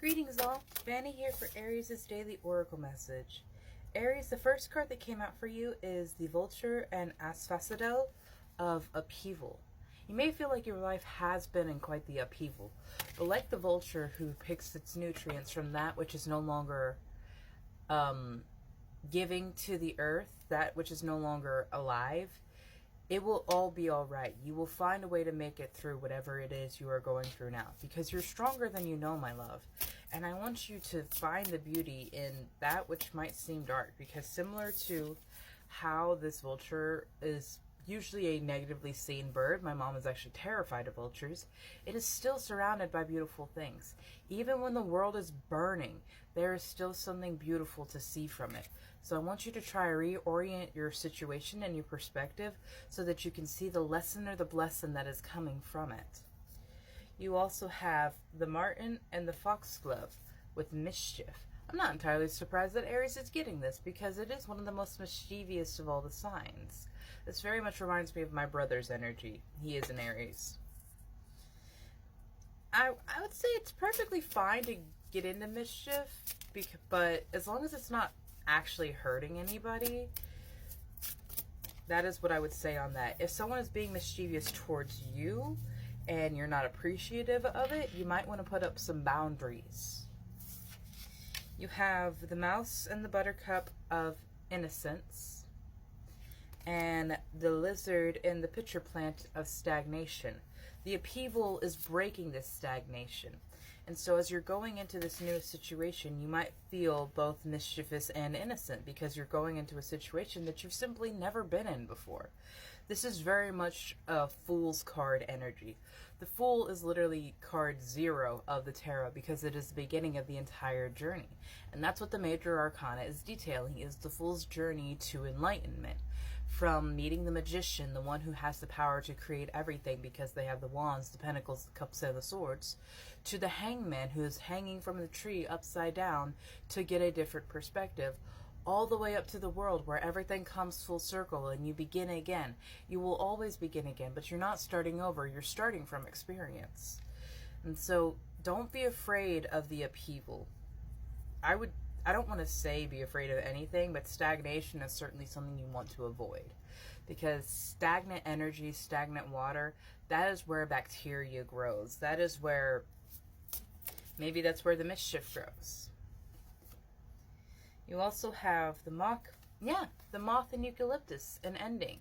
Greetings all, Vanny here for Aries' daily oracle message. Aries, the first card that came out for you is the Vulture and Asphodel of Upheaval. You may feel like your life has been in quite the upheaval, but like the vulture who picks its nutrients from that which is no longer giving to the earth, that which is no longer alive, it will all be all right. You will find a way to make it through whatever it is you are going through now, because you're stronger than you know, my love. And I want you to find the beauty in that which might seem dark, because similar to how this vulture is usually a negatively seen bird, my mom is actually terrified of vultures, it is still surrounded by beautiful things. Even when the world is burning, there is still something beautiful to see from it. So I want you to try to reorient your situation and your perspective so that you can see the lesson or the blessing that is coming from it. You also have the martin and the foxglove with mischief. I'm not entirely surprised that Aries is getting this, because it is one of the most mischievous of all the signs. This very much reminds me of my brother's energy. He is an Aries. I would say it's perfectly fine to get into mischief, but as long as it's not actually hurting anybody, that is what I would say on that. If someone is being mischievous towards you and you're not appreciative of it, you might want to put up some boundaries. You have the mouse and the buttercup of innocence, and the lizard and the pitcher plant of stagnation. The upheaval is breaking this stagnation. And so as you're going into this new situation, you might feel both mischievous and innocent, because you're going into a situation that you've simply never been in before. This is very much a Fool's card energy. The Fool is literally card 0 of the tarot, because it is the beginning of the entire journey. And that's what the major arcana is detailing, is the Fool's journey to enlightenment. From meeting the magician, the one who has the power to create everything because they have the wands, the pentacles, the cups, and the swords, to the hangman who is hanging from the tree upside down to get a different perspective, all the way up to the world where everything comes full circle and you begin again. You will always begin again, but you're not starting over, you're starting from experience. And so don't be afraid of the upheaval. I don't want to say be afraid of anything, but stagnation is certainly something you want to avoid, because stagnant energy, stagnant water, that is where bacteria grows. That is where, maybe that's where the mischief grows. You also have the moth and eucalyptus, an ending.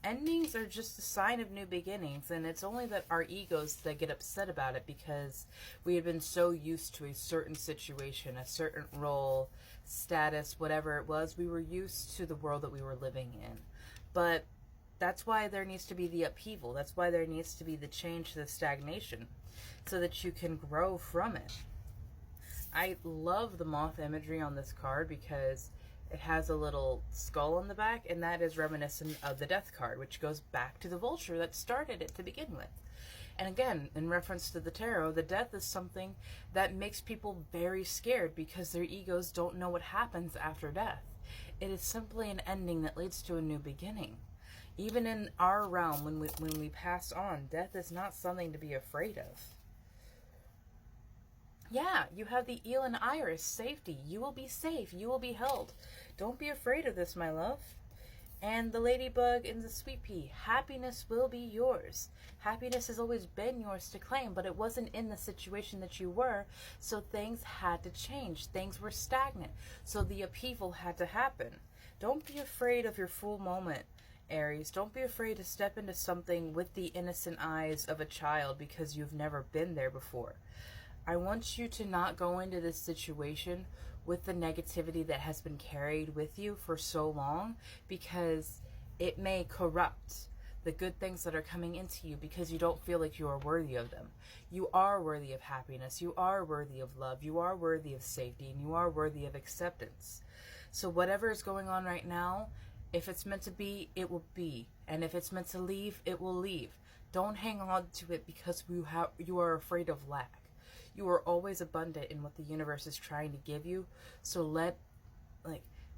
Endings are just a sign of new beginnings, and it's only that our egos that get upset about it, because we have been so used to a certain situation, a certain role, status, whatever it was. We were used to the world that we were living in. But that's why there needs to be the upheaval. That's why there needs to be the change, the stagnation, so that you can grow from it. I love the moth imagery on this card because it has a little skull on the back, and that is reminiscent of the death card, which goes back to the vulture that started it to begin with. And again, in reference to the tarot, the death is something that makes people very scared, because their egos don't know what happens after death. It is simply an ending that leads to a new beginning. Even in our realm, when we pass on, death is not something to be afraid of. Yeah, you have the eel and iris, safety. You will be safe. You will be held. Don't be afraid of this, my love. And the ladybug and the sweet pea. Happiness will be yours. Happiness has always been yours to claim, but it wasn't in the situation that you were, so things had to change. Things were stagnant, so the upheaval had to happen. Don't be afraid of your full moment, Aries. Don't be afraid to step into something with the innocent eyes of a child, because you've never been there before. I want you to not go into this situation with the negativity that has been carried with you for so long, because it may corrupt the good things that are coming into you, because you don't feel like you are worthy of them. You are worthy of happiness. You are worthy of love. You are worthy of safety, and you are worthy of acceptance. So whatever is going on right now, if it's meant to be, it will be. And if it's meant to leave, it will leave. Don't hang on to it because you are afraid of lack. You are always abundant in what the universe is trying to give you. So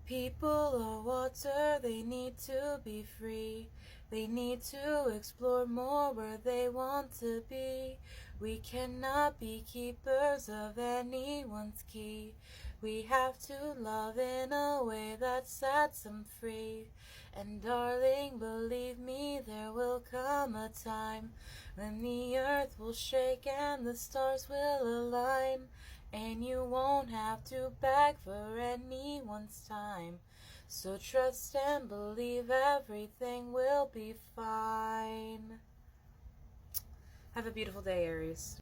people are water, they need to be free. They need to explore more where they want to be. We cannot be keepers of anyone's key. We have to love in a way that sets them free. And darling, believe me, there will come a time when the earth will shake and the stars will align. And you won't have to beg for anyone's time. So trust and believe everything will be fine. Have a beautiful day, Aries.